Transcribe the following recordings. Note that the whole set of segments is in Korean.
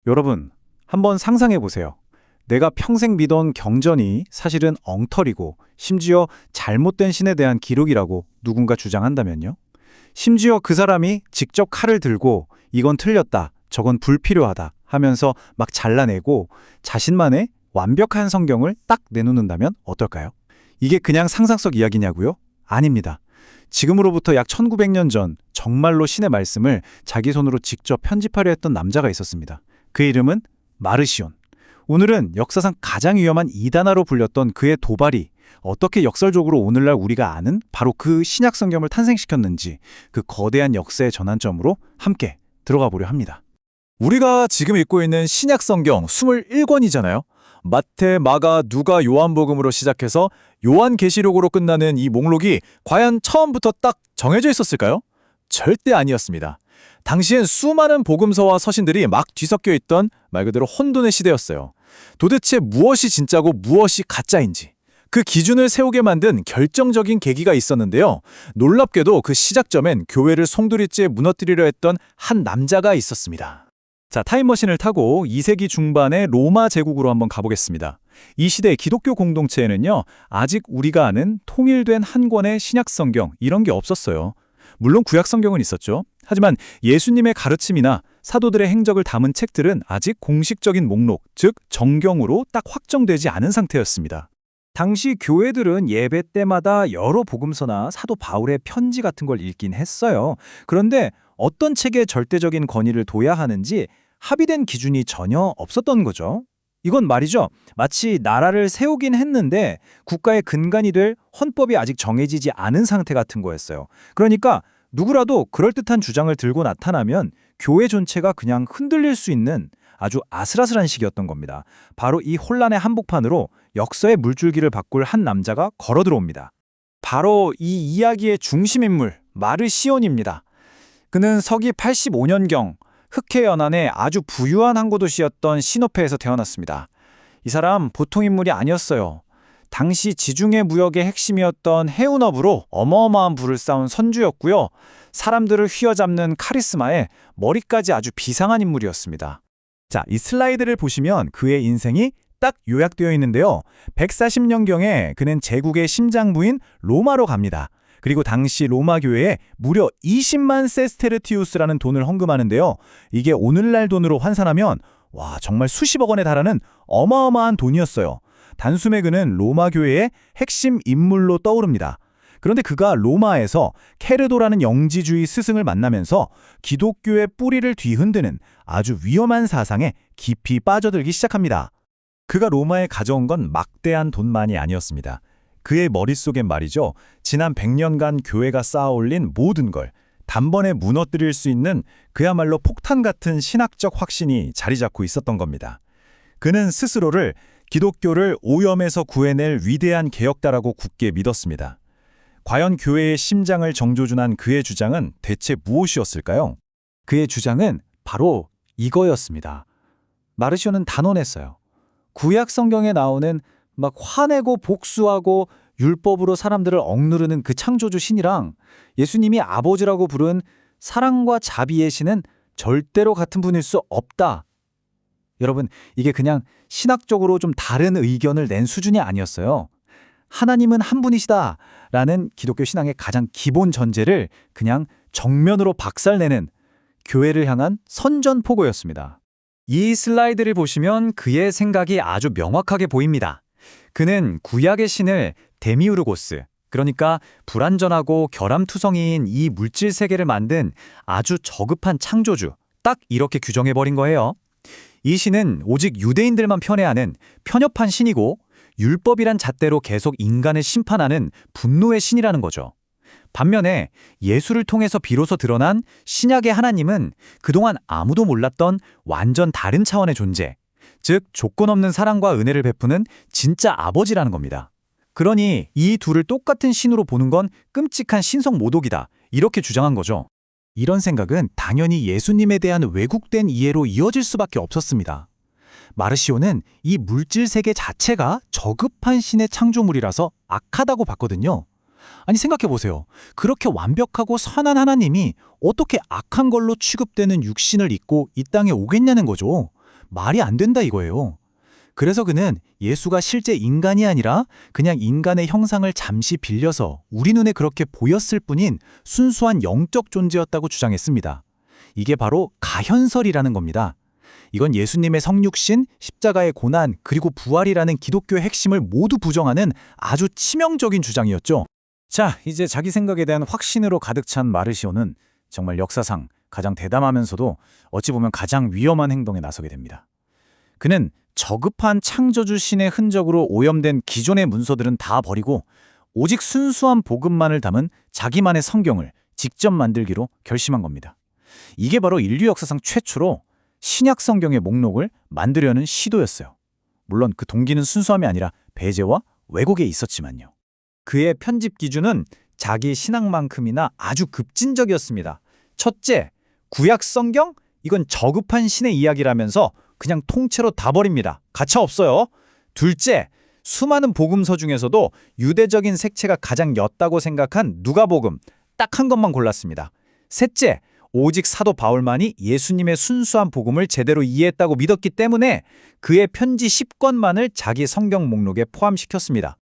여러분, 한번 상상해 보세요. 내가 평생 믿던 경전이 사실은 엉터리고 심지어 잘못된 신에 대한 기록이라고 누군가 주장한다면요? 심지어 그 사람이 직접 칼을 들고 이건 틀렸다, 저건 불필요하다 하면서 막 잘라내고 자신만의 완벽한 성경을 딱 내놓는다면 어떨까요? 이게 그냥 상상 속 이야기냐고요? 아닙니다. 지금으로부터 약 1900년 전 정말로 신의 말씀을 자기 손으로 직접 편집하려 했던 남자가 있었습니다. 그 이름은 마르시온. 오늘은 역사상 가장 위험한 이단아로 불렸던 그의 도발이 어떻게 역설적으로 오늘날 우리가 아는 바로 그 신약 성경을 탄생시켰는지 그 거대한 역사의 전환점으로 함께 들어가 보려 합니다. 우리가 지금 읽고 있는 신약 성경 21권이잖아요. 마태, 마가, 누가, 요한복음으로 시작해서 요한계시록으로 끝나는 이 목록이 과연 처음부터 딱 정해져 있었을까요? 절대 아니었습니다. 당시엔 수많은 복음서와 서신들이 막 뒤섞여 있던 말 그대로 혼돈의 시대였어요. 도대체 무엇이 진짜고 무엇이 가짜인지 그 기준을 세우게 만든 결정적인 계기가 있었는데요. 놀랍게도 그 시작점엔 교회를 송두리째 무너뜨리려 했던 한 남자가 있었습니다. 자, 타임머신을 타고 2세기 중반의 로마 제국으로 한번 가보겠습니다. 이 시대 기독교 공동체에는요, 아직 우리가 아는 통일된 한 권의 신약 성경 이런 게 없었어요. 물론 구약 성경은 있었죠. 하지만 예수님의 가르침이나 사도들의 행적을 담은 책들은 아직 공식적인 목록, 즉 정경으로 딱 확정되지 않은 상태였습니다. 당시 교회들은 예배 때마다 여러 복음서나 사도 바울의 편지 같은 걸 읽긴 했어요. 그런데 어떤 책에 절대적인 권위를 둬야 하는지 합의된 기준이 전혀 없었던 거죠. 이건 말이죠. 마치 나라를 세우긴 했는데 국가의 근간이 될 헌법이 아직 정해지지 않은 상태 같은 거였어요. 그러니까 누구라도 그럴듯한 주장을 들고 나타나면 교회 전체가 그냥 흔들릴 수 있는 아주 아슬아슬한 시기였던 겁니다. 바로 이 혼란의 한복판으로 역사의 물줄기를 바꿀 한 남자가 걸어 들어옵니다. 바로 이 이야기의 중심인물 마르시온입니다. 그는 서기 85년경 흑해 연안의 아주 부유한 항구 도시였던 시노페에서 태어났습니다. 이 사람 보통 인물이 아니었어요. 당시 지중해 무역의 핵심이었던 해운업으로 어마어마한 부를 쌓은 선주였고요. 사람들을 휘어잡는 카리스마에 머리까지 아주 비상한 인물이었습니다. 자, 이 슬라이드를 보시면 그의 인생이 딱 요약되어 있는데요. 140년경에 그는 제국의 심장부인 로마로 갑니다. 그리고 당시 로마 교회에 무려 20만 세스테르티우스라는 돈을 헌금하는데요. 이게 오늘날 돈으로 환산하면 와, 정말 수십억 원에 달하는 어마어마한 돈이었어요. 단숨에 그는 로마 교회의 핵심 인물로 떠오릅니다. 그런데 그가 로마에서 케르도라는 영지주의 스승을 만나면서 기독교의 뿌리를 뒤흔드는 아주 위험한 사상에 깊이 빠져들기 시작합니다. 그가 로마에 가져온 건 막대한 돈만이 아니었습니다. 그의 머릿속엔 말이죠. 지난 100년간 교회가 쌓아올린 모든 걸 단번에 무너뜨릴 수 있는 그야말로 폭탄 같은 신학적 확신이 자리 잡고 있었던 겁니다. 그는 스스로를 기독교를 오염에서 구해낼 위대한 개혁자라고 굳게 믿었습니다. 과연 교회의 심장을 정조준한 그의 주장은 대체 무엇이었을까요? 그의 주장은 바로 이거였습니다. 마르시오는 단언했어요. 구약 성경에 나오는 막 화내고 복수하고 율법으로 사람들을 억누르는 그 창조주 신이랑 예수님이 아버지라고 부른 사랑과 자비의 신은 절대로 같은 분일 수 없다. 여러분, 이게 그냥 신학적으로 좀 다른 의견을 낸 수준이 아니었어요. 하나님은 한 분이시다 라는 기독교 신앙의 가장 기본 전제를 그냥 정면으로 박살내는 교회를 향한 선전포고였습니다. 이 슬라이드를 보시면 그의 생각이 아주 명확하게 보입니다. 그는 구약의 신을 데미우르고스, 그러니까 불완전하고 결함투성이인 이 물질 세계를 만든 아주 저급한 창조주, 딱 이렇게 규정해버린 거예요. 이 신은 오직 유대인들만 편애하는 편협한 신이고 율법이란 잣대로 계속 인간을 심판하는 분노의 신이라는 거죠. 반면에 예수를 통해서 비로소 드러난 신약의 하나님은 그동안 아무도 몰랐던 완전 다른 차원의 존재, 즉 조건 없는 사랑과 은혜를 베푸는 진짜 아버지라는 겁니다. 그러니 이 둘을 똑같은 신으로 보는 건 끔찍한 신성 모독이다, 이렇게 주장한 거죠. 이런 생각은 당연히 예수님에 대한 왜곡된 이해로 이어질 수밖에 없었습니다. 마르시오는 이 물질 세계 자체가 저급한 신의 창조물이라서 악하다고 봤거든요. 아니 생각해보세요. 그렇게 완벽하고 선한 하나님이 어떻게 악한 걸로 취급되는 육신을 입고 이 땅에 오겠냐는 거죠. 말이 안 된다 이거예요. 그래서 그는 예수가 실제 인간이 아니라 그냥 인간의 형상을 잠시 빌려서 우리 눈에 그렇게 보였을 뿐인 순수한 영적 존재였다고 주장했습니다. 이게 바로 가현설이라는 겁니다. 이건 예수님의 성육신, 십자가의 고난, 그리고 부활이라는 기독교의 핵심을 모두 부정하는 아주 치명적인 주장이었죠. 자, 이제 자기 생각에 대한 확신으로 가득 찬 마르시오는 정말 역사상 가장 대담하면서도 어찌 보면 가장 위험한 행동에 나서게 됩니다. 그는 저급한 창조주 신의 흔적으로 오염된 기존의 문서들은 다 버리고 오직 순수한 복음만을 담은 자기만의 성경을 직접 만들기로 결심한 겁니다. 이게 바로 인류 역사상 최초로 신약 성경의 목록을 만들려는 시도였어요. 물론 그 동기는 순수함이 아니라 배제와 왜곡에 있었지만요. 그의 편집 기준은 자기 신앙만큼이나 아주 급진적이었습니다. 첫째, 구약 성경? 이건 저급한 신의 이야기라면서 그냥 통째로 다 버립니다. 가차 없어요. 둘째, 수많은 복음서 중에서도 유대적인 색채가 가장 옅다고 생각한 누가복음, 딱 한 것만 골랐습니다. 셋째, 오직 사도 바울만이 예수님의 순수한 복음을 제대로 이해했다고 믿었기 때문에 그의 편지 10권만을 자기 성경 목록에 포함시켰습니다.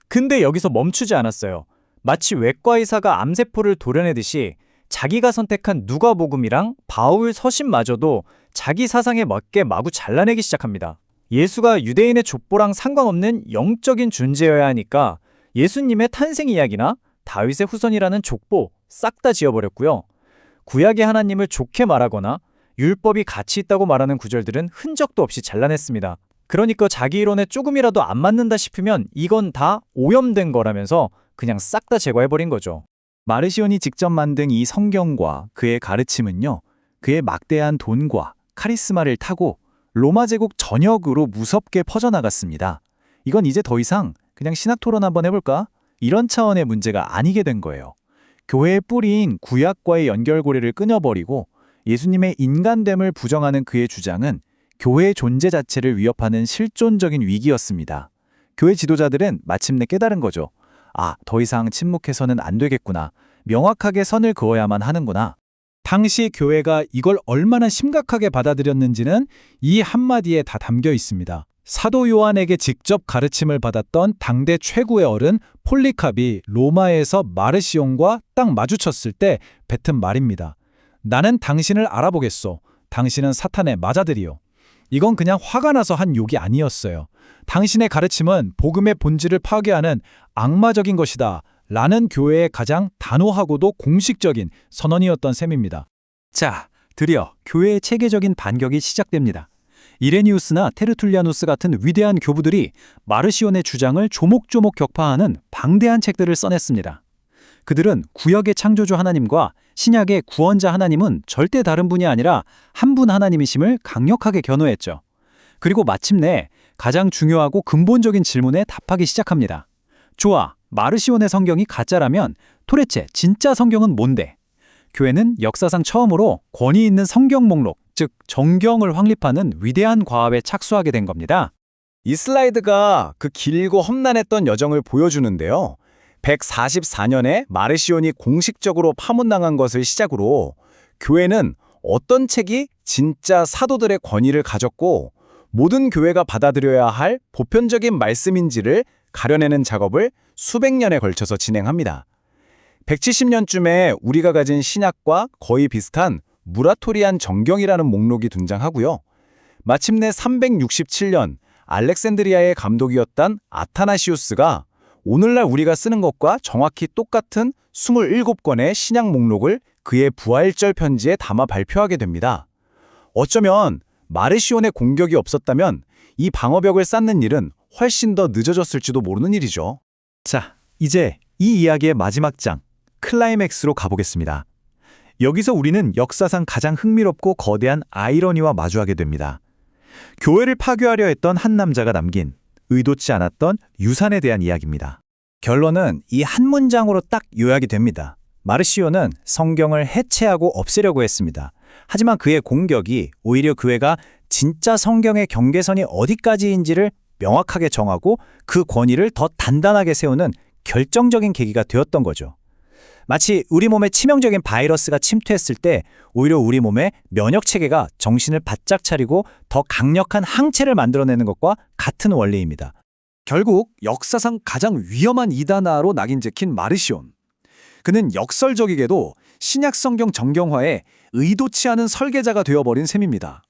근데 여기서 멈추지 않았어요. 마치 외과 의사가 암세포를 도려내듯이 자기가 선택한 누가복음이랑 바울 서신마저도 자기 사상에 맞게 마구 잘라내기 시작합니다. 예수가 유대인의 족보랑 상관없는 영적인 존재여야 하니까 예수님의 탄생 이야기나 다윗의 후손이라는 족보 싹 다 지워버렸고요. 구약의 하나님을 좋게 말하거나 율법이 가치 있다고 말하는 구절들은 흔적도 없이 잘라냈습니다. 그러니까 자기 이론에 조금이라도 안 맞는다 싶으면 이건 다 오염된 거라면서 그냥 싹 다 제거해버린 거죠. 마르시온이 직접 만든 이 성경과 그의 가르침은요, 그의 막대한 돈과 카리스마를 타고 로마 제국 전역으로 무섭게 퍼져나갔습니다. 이건 이제 더 이상 그냥 신학 토론 한번 해볼까? 이런 차원의 문제가 아니게 된 거예요. 교회의 뿌리인 구약과의 연결고리를 끊어버리고 예수님의 인간됨을 부정하는 그의 주장은 교회의 존재 자체를 위협하는 실존적인 위기였습니다. 교회 지도자들은 마침내 깨달은 거죠. 아, 더 이상 침묵해서는 안 되겠구나. 명확하게 선을 그어야만 하는구나. 당시 교회가 이걸 얼마나 심각하게 받아들였는지는 이 한마디에 다 담겨 있습니다. 사도 요한에게 직접 가르침을 받았던 당대 최고의 어른 폴리캅이 로마에서 마르시온과 딱 마주쳤을 때 뱉은 말입니다. 나는 당신을 알아보겠소. 당신은 사탄의 맏아들이요. 이건 그냥 화가 나서 한 욕이 아니었어요. 당신의 가르침은 복음의 본질을 파괴하는 악마적인 것이다. 라는 교회의 가장 단호하고도 공식적인 선언이었던 셈입니다. 자, 드디어 교회의 체계적인 반격이 시작됩니다. 이레니우스나 테르툴리아누스 같은 위대한 교부들이 마르시온의 주장을 조목조목 격파하는 방대한 책들을 써냈습니다. 그들은 구약의 창조주 하나님과 신약의 구원자 하나님은 절대 다른 분이 아니라 한 분 하나님이심을 강력하게 견호했죠. 그리고 마침내 가장 중요하고 근본적인 질문에 답하기 시작합니다. 좋아, 마르시온의 성경이 가짜라면 도대체 진짜 성경은 뭔데? 교회는 역사상 처음으로 권위 있는 성경 목록, 즉 정경을 확립하는 위대한 과업에 착수하게 된 겁니다. 이 슬라이드가 그 길고 험난했던 여정을 보여주는데요. 144년에 마르시온이 공식적으로 파문당한 것을 시작으로 교회는 어떤 책이 진짜 사도들의 권위를 가졌고 모든 교회가 받아들여야 할 보편적인 말씀인지를 가려내는 작업을 수백 년에 걸쳐서 진행합니다. 170년쯤에 우리가 가진 신약과 거의 비슷한 무라토리안 정경이라는 목록이 등장하고요. 마침내 367년 알렉산드리아의 감독이었던 아타나시우스가 오늘날 우리가 쓰는 것과 정확히 똑같은 27권의 신약 목록을 그의 부활절 편지에 담아 발표하게 됩니다. 어쩌면 마르시온의 공격이 없었다면 이 방어벽을 쌓는 일은 훨씬 더 늦어졌을지도 모르는 일이죠. 자, 이제 이 이야기의 마지막 장, 클라이맥스로 가보겠습니다. 여기서 우리는 역사상 가장 흥미롭고 거대한 아이러니와 마주하게 됩니다. 교회를 파괴하려 했던 한 남자가 남긴 의도치 않았던 유산에 대한 이야기입니다. 결론은 이 한 문장으로 딱 요약이 됩니다. 마르시오는 성경을 해체하고 없애려고 했습니다. 하지만 그의 공격이 오히려 교회가 진짜 성경의 경계선이 어디까지인지를 명확하게 정하고 그 권위를 더 단단하게 세우는 결정적인 계기가 되었던 거죠. 마치 우리 몸에 치명적인 바이러스가 침투했을 때 오히려 우리 몸의 면역 체계가 정신을 바짝 차리고 더 강력한 항체를 만들어내는 것과 같은 원리입니다. 결국 역사상 가장 위험한 이단아로 낙인 찍힌 마르시온. 그는 역설적이게도 신약 성경 정경화에 의도치 않은 설계자가 되어버린 셈입니다.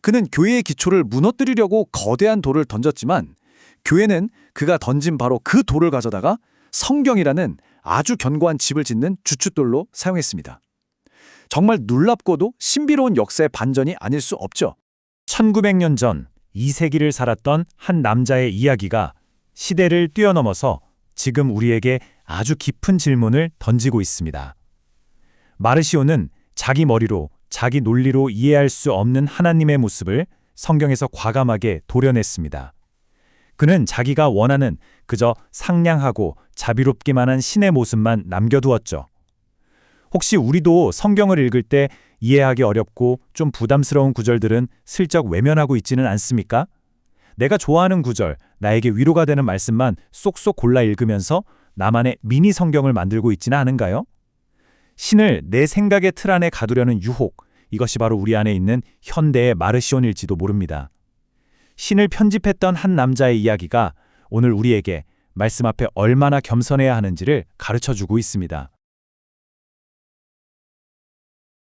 그는 교회의 기초를 무너뜨리려고 거대한 돌을 던졌지만 교회는 그가 던진 바로 그 돌을 가져다가 성경이라는 아주 견고한 집을 짓는 주춧돌로 사용했습니다. 정말 놀랍고도 신비로운 역사의 반전이 아닐 수 없죠. 1900년 전 2세기를 살았던 한 남자의 이야기가 시대를 뛰어넘어서 지금 우리에게 아주 깊은 질문을 던지고 있습니다. 마르시오는 자기 머리로, 자기 논리로 이해할 수 없는 하나님의 모습을 성경에서 과감하게 도려냈습니다. 그는 자기가 원하는 그저 상냥하고 자비롭기만 한 신의 모습만 남겨두었죠. 혹시 우리도 성경을 읽을 때 이해하기 어렵고 좀 부담스러운 구절들은 슬쩍 외면하고 있지는 않습니까? 내가 좋아하는 구절, 나에게 위로가 되는 말씀만 쏙쏙 골라 읽으면서 나만의 미니 성경을 만들고 있지는 않은가요? 신을 내 생각의 틀 안에 가두려는 유혹, 이것이 바로 우리 안에 있는 현대의 마르시온일지도 모릅니다. 신을 편집했던 한 남자의 이야기가 오늘 우리에게 말씀 앞에 얼마나 겸손해야 하는지를 가르쳐주고 있습니다.